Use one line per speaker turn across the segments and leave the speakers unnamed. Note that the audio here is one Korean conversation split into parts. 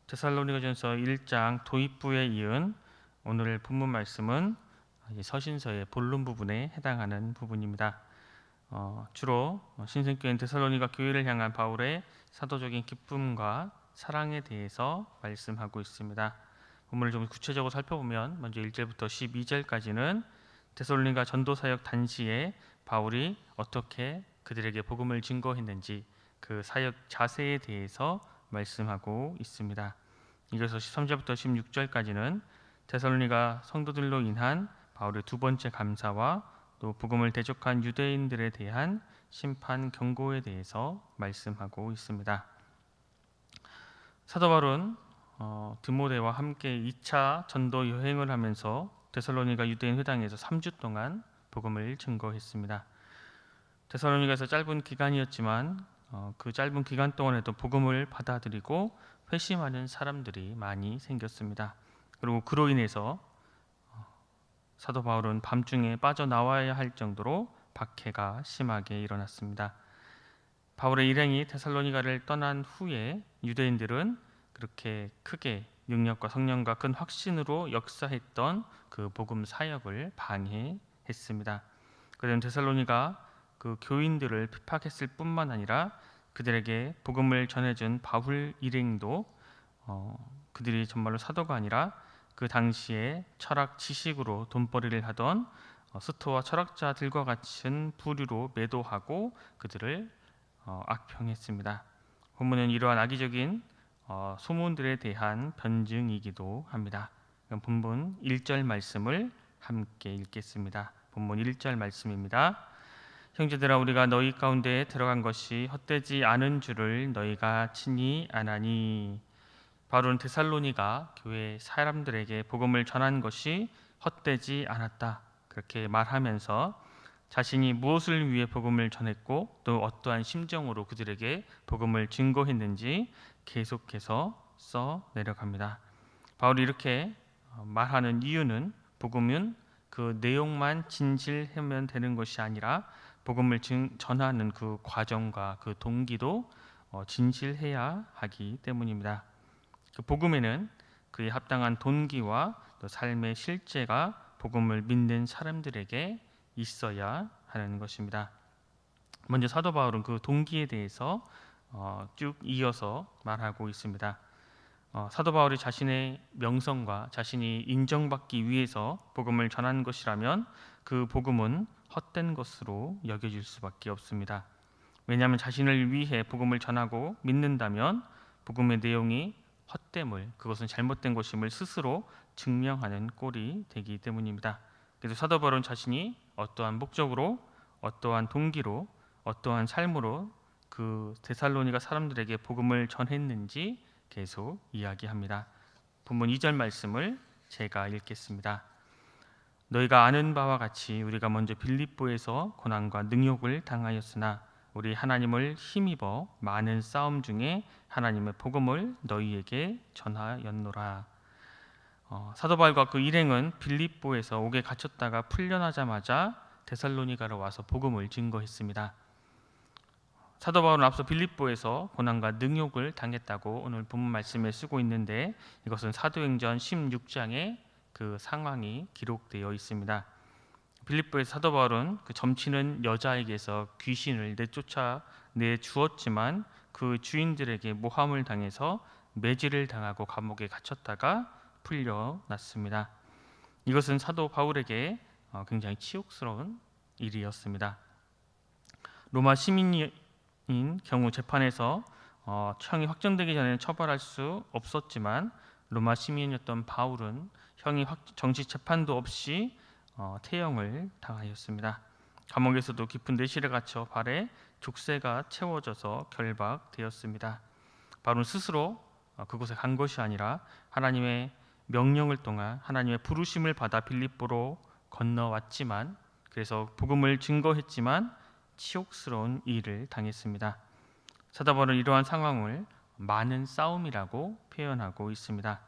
데살로니가전서 1장 도입부에 이은 오늘 본문 말씀은 서신서의 본론 부분에 해당하는 부분입니다. 주로 신생교인 데살로니가 교회를 향한 바울의 사도적인 기쁨과 사랑에 대해서 말씀하고 있습니다. 본문을 좀 구체적으로 살펴보면 먼저 1절부터 12절까지는 데살로니가 전도사역 단시에 바울이 어떻게 그들에게 복음을 증거했는지 그 사역 자세에 대해서 말씀하고 있습니다. 이어서 13절부터 16절까지는 데살로니가 성도들로 인한 바울의 두 번째 감사와 또 복음을 대적한 유대인들에 대한 심판 경고에 대해서 말씀하고 있습니다. 사도 바울은 디모데와 함께 2차 전도 여행을 하면서 데살로니가 유대인 회당에서 3주 동안 복음을 증거했습니다. 데살로니가에서 짧은 기간이었지만 그 짧은 기간 동안에도 복음을 받아들이고 회심하는 사람들이 많이 생겼습니다. 그리고 그로 인해서 사도 바울은 밤중에 빠져나와야 할 정도로 박해가 심하게 일어났습니다. 바울의 일행이 데살로니가를 떠난 후에 유대인들은 그렇게 크게 능력과 성령과 큰 확신으로 역사했던 그 복음 사역을 방해했습니다. 그들은 데살로니가 그 교인들을 핍박했을 뿐만 아니라 그들에게 복음을 전해준 바울 일행도 그들이 정말로 사도가 아니라 그 당시에 철학 지식으로 돈벌이를 하던 스토아 철학자들과 같은 부류로 매도하고 그들을 악평했습니다. 본문은 이러한 악의적인 소문들에 대한 변증이기도 합니다. 본문 1절 말씀을 함께 읽겠습니다. 본문 1절 말씀입니다. 형제들아, 우리가 너희 가운데 들어간 것이 헛되지 않은 줄을 너희가 친히 아나니. 바울은 데살로니가 교회 사람들에게 복음을 전한 것이 헛되지 않았다, 그렇게 말하면서 자신이 무엇을 위해 복음을 전했고 또 어떠한 심정으로 그들에게 복음을 증거했는지 계속해서 써 내려갑니다. 바울이 이렇게 말하는 이유는 복음은 그 내용만 진실하면 되는 것이 아니라 복음을 전하는 그 과정과 그 동기도 진실해야 하기 때문입니다. 그 복음에는 그에 합당한 동기와 또 삶의 실제가 복음을 믿는 사람들에게 있어야 하는 것입니다. 먼저 사도 바울은 그 동기에 대해서 쭉 이어서 말하고 있습니다. 사도 바울이 자신의 명성과 자신이 인정받기 위해서 복음을 전한 것이라면 그 복음은 헛된 것으로 여겨질 수밖에 없습니다. 왜냐하면 자신을 위해 복음을 전하고 믿는다면 복음의 내용이 헛됨을, 그것은 잘못된 것임을 스스로 증명하는 꼴이 되기 때문입니다. 그래서 사도 바울은 자신이 어떠한 목적으로, 어떠한 동기로, 어떠한 삶으로 그 데살로니가 사람들에게 복음을 전했는지 계속 이야기합니다. 본문 2절 말씀을 제가 읽겠습니다. 너희가 아는 바와 같이 우리가 먼저 빌립보에서 고난과 능욕을 당하였으나 우리 하나님을 힘입어 많은 싸움 중에 하나님의 복음을 너희에게 전하였노라. 사도 바울과 그 일행은 빌립보에서 옥에 갇혔다가 풀려나자마자 데살로니가로 와서 복음을 증거했습니다. 사도 바울은 앞서 빌립보에서 고난과 능욕을 당했다고 오늘 본문 말씀에 쓰고 있는데 이것은 사도행전 16장에 그 상황이 기록되어 있습니다. 빌립보에서 사도 바울은 그 점치는 여자에게서 귀신을 내주었지만 그 주인들에게 모함을 당해서 매질을 당하고 감옥에 gat혔다가 풀려났습니다. 이것은 사도 바울에게 굉장히 치욕스러운 일이었습니다. 로마 시민인 경우 재판에서 형이 확정되기 전에 처벌할 수 없었지만 로마 시민이었던 바울은 형이 정식 재판도 없이 태형을 당하였습니다. 감옥에서도 깊은 내실에 갇혀 발에 족쇄가 채워져서 결박되었습니다. 바울은 스스로 그곳에 간 것이 아니라 하나님의 명령을 통한 하나님의 부르심을 받아 빌립보로 건너왔지만, 그래서 복음을 증거했지만 치욕스러운 일을 당했습니다. 사도 바울은 이러한 상황을 많은 싸움이라고 표현하고 있습니다.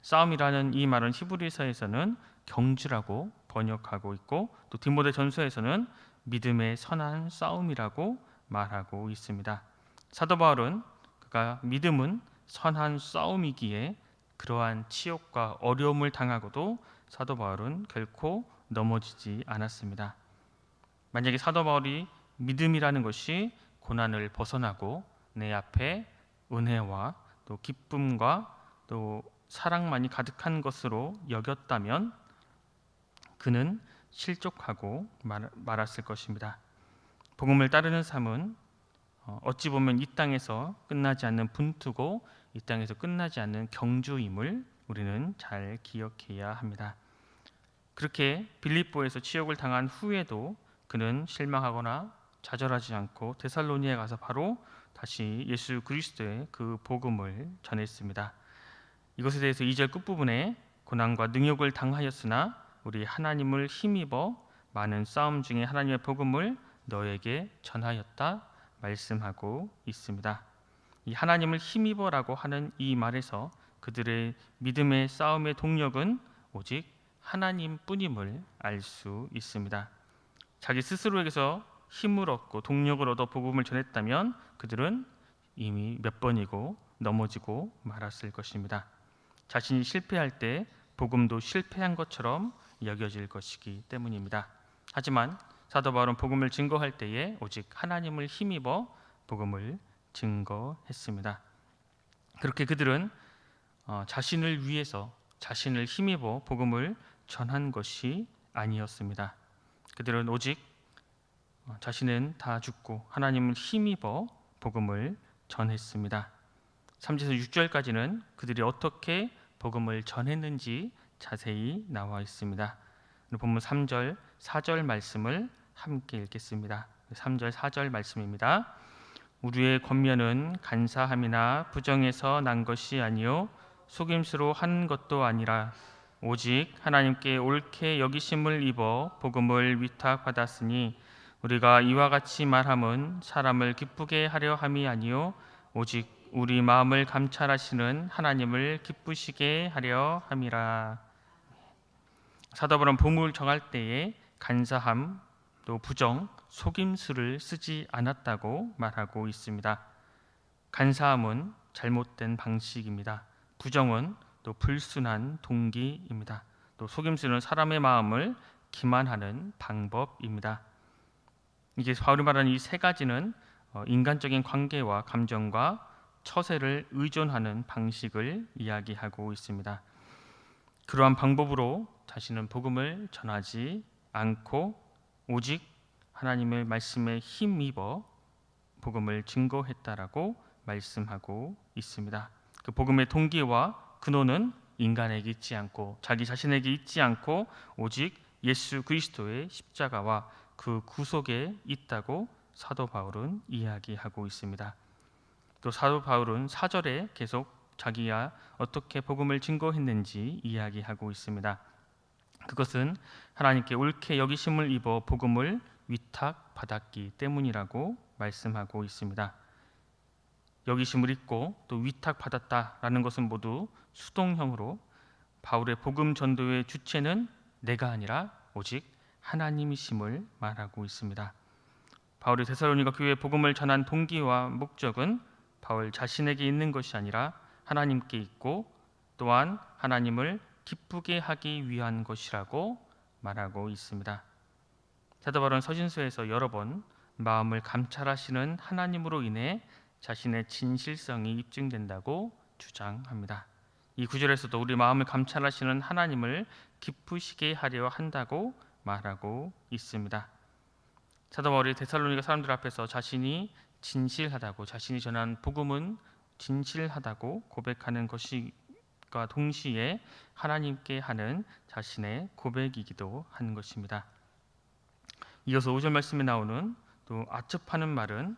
싸움이라는 이 말은 히브리서에서는 경주라고 번역하고 있고 또 디모데 전서에서는 믿음의 선한 싸움이라고 말하고 있습니다. 사도 바울은 그가 믿음은 선한 싸움이기에 그러한 치욕과 어려움을 당하고도 사도 바울은 결코 넘어지지 않았습니다. 만약에 사도 바울이 믿음이라는 것이 고난을 벗어나고 내 앞에 은혜와 또 기쁨과 또 사랑만이 가득한 것으로 여겼다면 그는 실족하고 말았을 것입니다. 복음을 따르는 삶은 어찌 보면 이 땅에서 끝나지 않는 분투고 이 땅에서 끝나지 않는 경주임을 우리는 잘 기억해야 합니다. 그렇게 빌립보에서 치욕을 당한 후에도 그는 실망하거나 좌절하지 않고 데살로니에 가서 바로 다시 예수 그리스도의 그 복음을 전했습니다. 이것에 대해서 2절 끝부분에 고난과 능욕을 당하였으나 우리 하나님을 힘입어 많은 싸움 중에 하나님의 복음을 너에게 전하였다 말씀하고 있습니다. 이 하나님을 힘입어라고 하는 이 말에서 그들의 믿음의 싸움의 동력은 오직 하나님뿐임을 알 수 있습니다. 자기 스스로에게서 힘을 얻고 동력을 얻어 복음을 전했다면 그들은 이미 몇 번이고 넘어지고 말았을 것입니다. 자신이 실패할 때 복음도 실패한 것처럼 여겨질 것이기 때문입니다. 하지만 사도 바울은 복음을 증거할 때에 오직 하나님을 힘입어 복음을 증거했습니다. 그렇게 그들은 자신을 위해서 자신을 힘입어 복음을 전한 것이 아니었습니다. 그들은 오직 자신은 다 죽고 하나님을 힘입어 복음을 전했습니다. 3절에서 6절까지는 그들이 어떻게 복음을 전했는지 자세히 나와 있습니다. 본문 3절, 4절 말씀을 함께 읽겠습니다. 3절, 4절 말씀입니다. 우리의 권면은 간사함이나 부정에서 난 것이 아니요 속임수로 한 것도 아니라 오직 하나님께 옳게 여기심을 입어 복음을 위탁받았으니 우리가 이와 같이 말함은 사람을 기쁘게 하려 함이 아니요 오직 우리 마음을 감찰하시는 하나님을 기쁘시게 하려 함이라. 사도 바울은 복음을 정할 때에 간사함, 또 부정, 속임수를 쓰지 않았다고 말하고 있습니다. 간사함은 잘못된 방식입니다. 부정은 또 불순한 동기입니다. 또 속임수는 사람의 마음을 기만하는 방법입니다. 이게 바울이 말하는 이 세 가지는 인간적인 관계와 감정과 처세를 의존하는 방식을 이야기하고 있습니다. 그러한 방법으로 자신은 복음을 전하지 않고 오직 하나님의 말씀에 힘입어 복음을 증거했다라고 말씀하고 있습니다. 그 복음의 동기와 근원은 인간에게 있지 않고 자기 자신에게 있지 않고 오직 예수 그리스도의 십자가와 그 구속에 있다고 사도 바울은 이야기하고 있습니다. 또 사도 바울은 4절에 계속 자기가 어떻게 복음을 증거했는지 이야기하고 있습니다. 그것은 하나님께 옳게 여기심을 입어 복음을 위탁받았기 때문이라고 말씀하고 있습니다. 여기심을 입고 또 위탁받았다라는 것은 모두 수동형으로 바울의 복음 전도의 주체는 내가 아니라 오직 하나님이심을 말하고 있습니다. 바울이 데살로니가 교회에 복음을 전한 동기와 목적은 바울 자신에게 있는 것이 아니라 하나님께 있고 또한 하나님을 기쁘게 하기 위한 것이라고 말하고 있습니다. 사도 바울은 서신서에서 여러 번 마음을 감찰하시는 하나님으로 인해 자신의 진실성이 입증된다고 주장합니다. 이 구절에서도 우리 마음을 감찰하시는 하나님을 기쁘시게 하려 한다고 말하고 있습니다. 사도 바울이 데살로니가 사람들 앞에서 자신이 진실하다고 자신이 전한 복음은 진실하다고 고백하는 것과 동시에 하나님께 하는 자신의 고백이기도 한 것입니다. 이어서 5절 말씀에 나오는 또 아첩하는 말은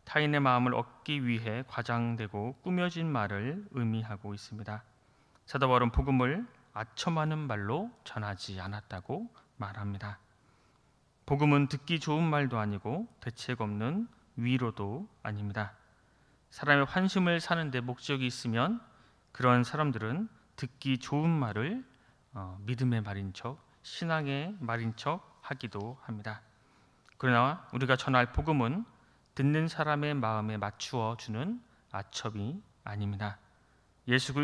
타인의 마음을 얻기 위해 과장되고 꾸며진 말을 의미하고 있습니다. 사도 바울은 복음을 아첨하는 말로 전하지 않았다고 말합니다. 복음은 듣기 좋은 말도 아니고 대책 없는 위로도 아닙니다. 사람의 환심을 사는데 목적이 있으면 그런 사람들은 듣기 좋은 말을 믿음의 말인 척, 신앙의 말인 척 하기도 합니다. 그러나 우리가 전할 복음은 듣는 사람의 마음에 맞추어 주는 아첩이 아닙니다. 예수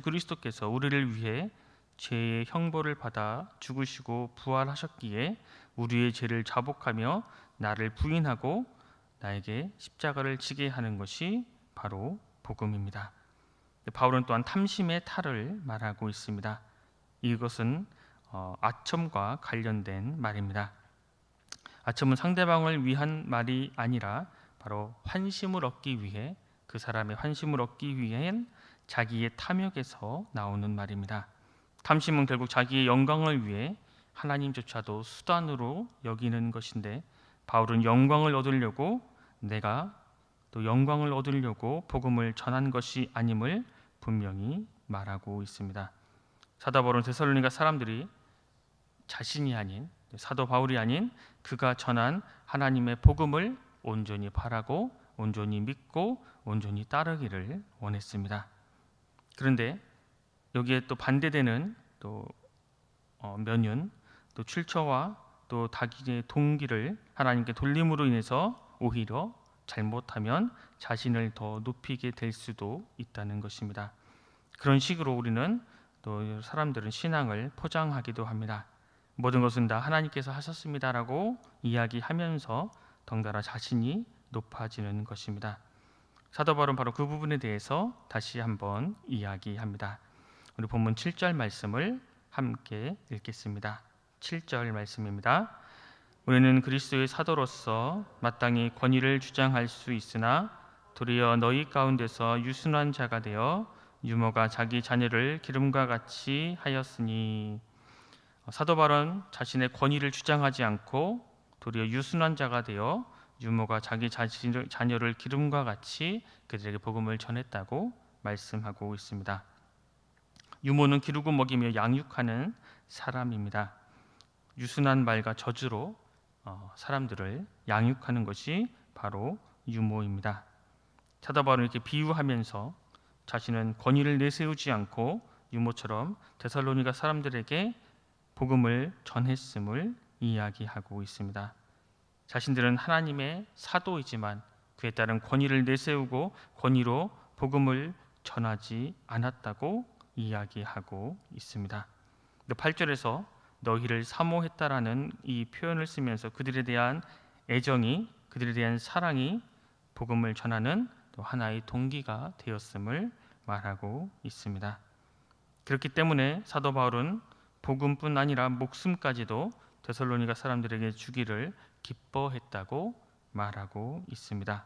그리스도께서 우리를 위해 죄의 형벌을 받아 죽으시고 부활하셨기에 우리의 죄를 자복하며 나를 부인하고 나에게 십자가를 지게 하는 것이 바로 복음입니다. 바울은 또한 탐심의 탈을 말하고 있습니다. 이것은 아첨과 관련된 말입니다. 아첨은 상대방을 위한 말이 아니라 바로 환심을 얻기 위해, 그 사람의 환심을 얻기 위한 자기의 탐욕에서 나오는 말입니다. 탐심은 결국 자기의 영광을 위해 하나님조차도 수단으로 여기는 것인데, 바울은 영광을 얻으려고, 내가 또 영광을 얻으려고 복음을 전한 것이 아님을 분명히 말하고 있습니다. 사도 바울은 데살로니가 사람들이 자신이 아닌, 사도 바울이 아닌 그가 전한 하나님의 복음을 온전히 바라고 온전히 믿고 온전히 따르기를 원했습니다. 그런데 여기에 또 반대되는 또 면윤, 또 출처와 또 자기의 동기를 하나님께 돌림으로 인해서 오히려 잘못하면 자신을 더 높이게 될 수도 있다는 것입니다. 그런 식으로 우리는 또 사람들은 신앙을 포장하기도 합니다. 모든 것은 다 하나님께서 하셨습니다라고 이야기하면서 덩달아 자신이 높아지는 것입니다. 사도 바울은 바로 그 부분에 대해서 다시 한번 이야기합니다. 우리 본문 7절 말씀을 함께 읽겠습니다. 7절 말씀입니다. 우리는 그리스도의 사도로서 마땅히 권위를 주장할 수 있으나 도리어 너희 가운데서 유순한 자가 되어 유모가 자기 자녀를 기름과 같이 하였으니, 사도 바울은 자신의 권위를 주장하지 않고 도리어 유순한 자가 되어 유모가 자기 자녀를 기름과 같이 그들에게 복음을 전했다고 말씀하고 있습니다. 유모는 기르고 먹이며 양육하는 사람입니다. 유순한 말과 저주로 사람들을 양육하는 것이 바로 유모입니다. 사도 바울은 이렇게 비유하면서 자신은 권위를 내세우지 않고 유모처럼 데살로니가 사람들에게 복음을 전했음을 이야기하고 있습니다. 자신들은 하나님의 사도이지만 그에 따른 권위를 내세우고 권위로 복음을 전하지 않았다고 이야기하고 있습니다. 8절에서 너희를 사모했다라는 이 표현을 쓰면서 그들에 대한 애정이, 그들에 대한 사랑이 복음을 전하는 또 하나의 동기가 되었음을 말하고 있습니다. 그렇기 때문에 사도 바울은 복음뿐 아니라 목숨까지도 데살로니가 사람들에게 주기를 기뻐했다고 말하고 있습니다.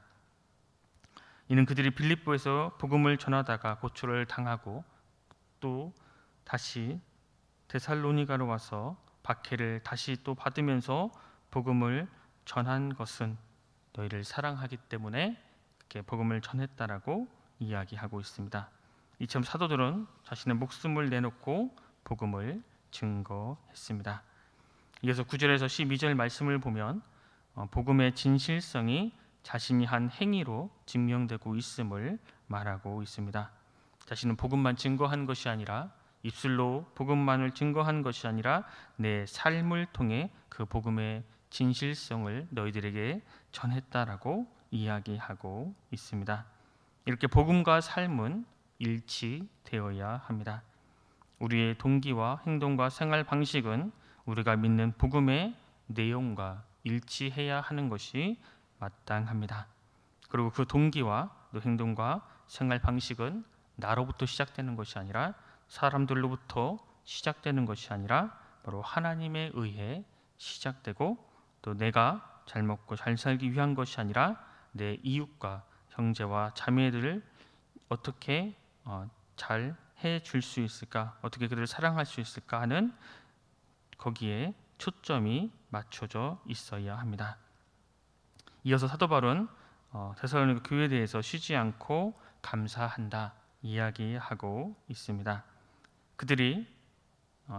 이는 그들이 빌립보에서 복음을 전하다가 고초를 당하고 또 다시 데살로니가로 와서 박해를 다시 또 받으면서 복음을 전한 것은 너희를 사랑하기 때문에 이렇게 복음을 전했다라고 이야기하고 있습니다. 이처럼 사도들은 자신의 목숨을 내놓고 복음을 증거했습니다. 이어서 9절에서 12절 말씀을 보면 복음의 진실성이 자신이 한 행위로 증명되고 있음을 말하고 있습니다. 자신은 복음만 증거한 것이 아니라, 입술로 복음만을 증거한 것이 아니라 내 삶을 통해 그 복음의 진실성을 너희들에게 전했다라고 이야기하고 있습니다. 이렇게 복음과 삶은 일치되어야 합니다. 우리의 동기와 행동과 생활 방식은 우리가 믿는 복음의 내용과 일치해야 하는 것이 마땅합니다. 그리고 그 동기와 또 행동과 생활 방식은 나로부터 시작되는 것이 아니라, 사람들로부터 시작되는 것이 아니라 바로 하나님에 의해 시작되고, 또 내가 잘 먹고 잘 살기 위한 것이 아니라 내 이웃과 형제와 자매들을 어떻게 잘 해줄 수 있을까, 어떻게 그들을 사랑할 수 있을까 하는 거기에 초점이 맞춰져 있어야 합니다. 이어서 사도 바울은 데살로니가 교회에 대해서 쉬지 않고 감사한다 이야기하고 있습니다. 그들이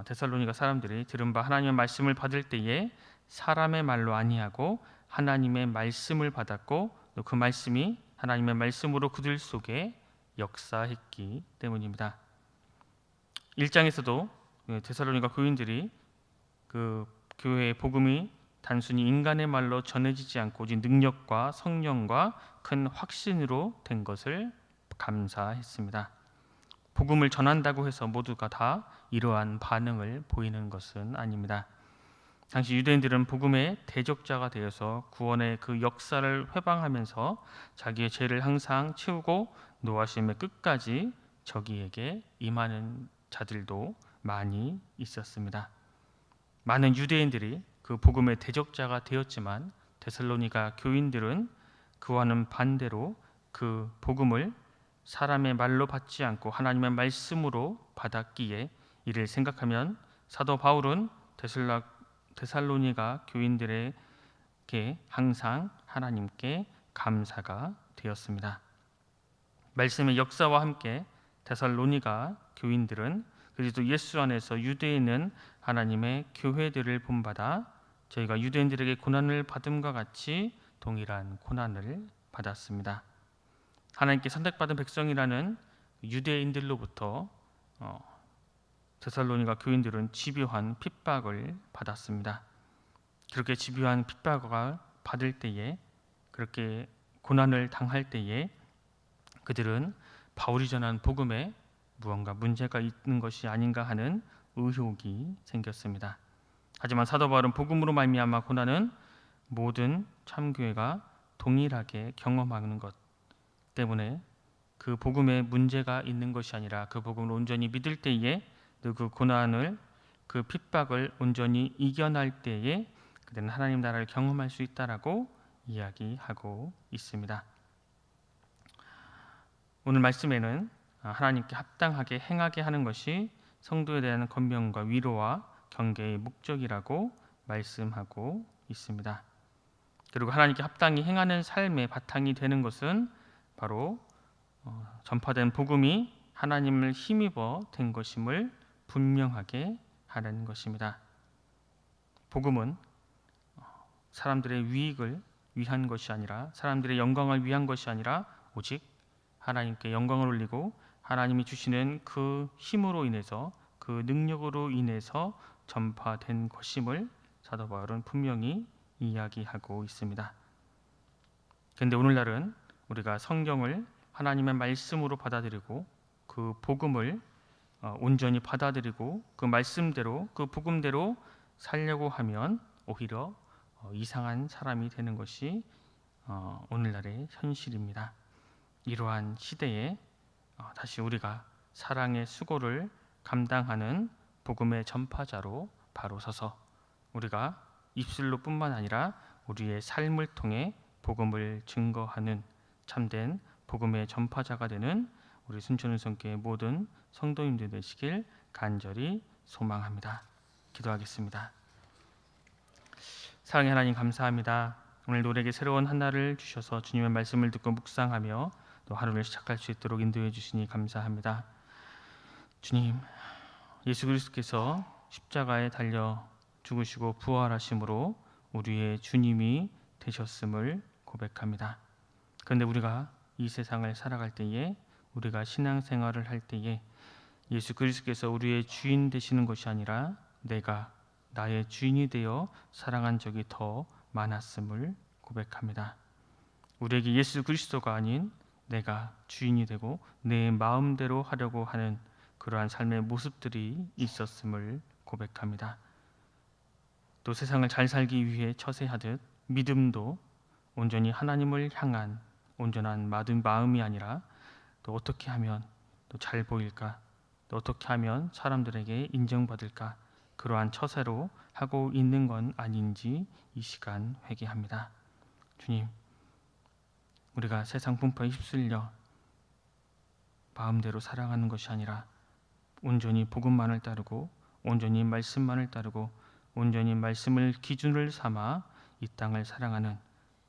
데살로니가 사람들이 들은 바 하나님의 말씀을 받을 때에 사람의 말로 아니하고 하나님의 말씀을 받았고, 또 그 말씀이 하나님의 말씀으로 그들 속에 역사했기 때문입니다. 1장에서도 데살로니가 교인들이 그 교회의 복음이 단순히 인간의 말로 전해지지 않고 오직 능력과 성령과 큰 확신으로 된 것을 감사했습니다. 복음을 전한다고 해서 모두가 다 이러한 반응을 보이는 것은 아닙니다. 당시 유대인들은 복음의 대적자가 되어서 구원의 그 역사를 회방하면서 자기의 죄를 항상 채우고 노하심의 끝까지 저기에게 임하는 자들도 많이 있었습니다. 많은 유대인들이 그 복음의 대적자가 되었지만 데살로니가 교인들은 그와는 반대로 그 복음을 사람의 말로 받지 않고 하나님의 말씀으로 받았기에 이를 생각하면 사도 바울은 데살로니가 교인들에게 항상 하나님께 감사가 되었습니다. 말씀의 역사와 함께 데살로니가 교인들은 그리스도 예수 안에서 유대인은 하나님의 교회들을 본받아 저희가 유대인들에게 고난을 받음과 같이 동일한 고난을 받았습니다. 하나님께 선택받은 백성이라는 유대인들로부터 데살로니가 교인들은 집요한 핍박을 받았습니다. 그렇게 집요한 핍박을 받을 때에, 그렇게 고난을 당할 때에 그들은 바울이 전한 복음에 무언가 문제가 있는 것이 아닌가 하는 의혹이 생겼습니다. 하지만 사도 바울은 복음으로 말미암아 고난은 모든 참교회가 동일하게 경험하는 것 때문에 그 복음에 문제가 있는 것이 아니라 그 복음을 온전히 믿을 때에 그 고난을, 그 핍박을 온전히 이겨낼 때에 그들은 하나님 나라를 경험할 수 있다라고 이야기하고 있습니다. 오늘 말씀에는 하나님께 합당하게 행하게 하는 것이 성도에 대한 권면과 위로와 경계의 목적이라고 말씀하고 있습니다. 그리고 하나님께 합당히 행하는 삶의 바탕이 되는 것은 바로 전파된 복음이 하나님을 힘입어 된 것임을 분명하게 하는 것입니다. 복음은 사람들의 유익을 위한 것이 아니라, 사람들의 영광을 위한 것이 아니라 오직 하나님께 영광을 올리고 하나님이 주시는 그 힘으로 인해서, 그 능력으로 인해서 전파된 것임을 사도 바울은 분명히 이야기하고 있습니다. 그런데 오늘날은 우리가 성경을 하나님의 말씀으로 받아들이고 그 복음을 온전히 받아들이고 그 말씀대로, 그 복음대로 살려고 하면 오히려 이상한 사람이 되는 것이 오늘날의 현실입니다. 이러한 시대에 다시 우리가 사랑의 수고를 감당하는 복음의 전파자로 바로 서서 우리가 입술로 뿐만 아니라 우리의 삶을 통해 복음을 증거하는 참된 복음의 전파자가 되는 우리 순천은성교회 모든 성도님들 되시길 간절히 소망합니다. 기도하겠습니다. 사랑의 하나님, 감사합니다. 오늘도 우리에게 새로운 한 날을 주셔서 주님의 말씀을 듣고 묵상하며 또 하루를 시작할 수 있도록 인도해 주시니 감사합니다. 주님, 예수 그리스도께서 십자가에 달려 죽으시고 부활하심으로 우리의 주님이 되셨음을 고백합니다. 그런데 우리가 이 세상을 살아갈 때에, 우리가 신앙생활을 할 때에 예수 그리스도께서 우리의 주인 되시는 것이 아니라 내가 나의 주인이 되어 사랑한 적이 더 많았음을 고백합니다. 우리에게 예수 그리스도가 아닌 내가 주인이 되고 내 마음대로 하려고 하는 그러한 삶의 모습들이 있었음을 고백합니다. 또 세상을 잘 살기 위해 처세하듯 믿음도 온전히 하나님을 향한 온전한 마음이 아니라 또 어떻게 하면 또 잘 보일까, 또 어떻게 하면 사람들에게 인정받을까, 그러한 처세로 하고 있는 건 아닌지 이 시간 회개합니다. 주님, 우리가 세상 풍파에 휩쓸려 마음대로 사랑하는 것이 아니라 온전히 복음만을 따르고 온전히 말씀만을 따르고 온전히 말씀을 기준을 삼아 이 땅을 사랑하는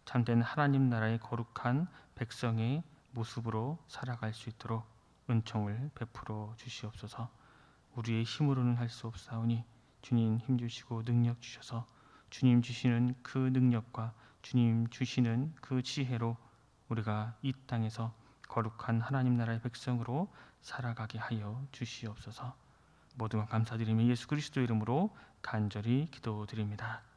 참된 하나님 나라의 거룩한 백성의 모습으로 살아갈 수 있도록 은총을 베풀어 주시옵소서. 우리의 힘으로는 할 수 없사오니 주님 힘주시고 능력 주셔서 주님 주시는 그 능력과 주님 주시는 그 지혜로 우리가 이 땅에서 거룩한 하나님 나라의 백성으로 살아가게 하여 주시옵소서. 모든 것 감사드리며 예수 그리스도 이름으로 간절히 기도드립니다.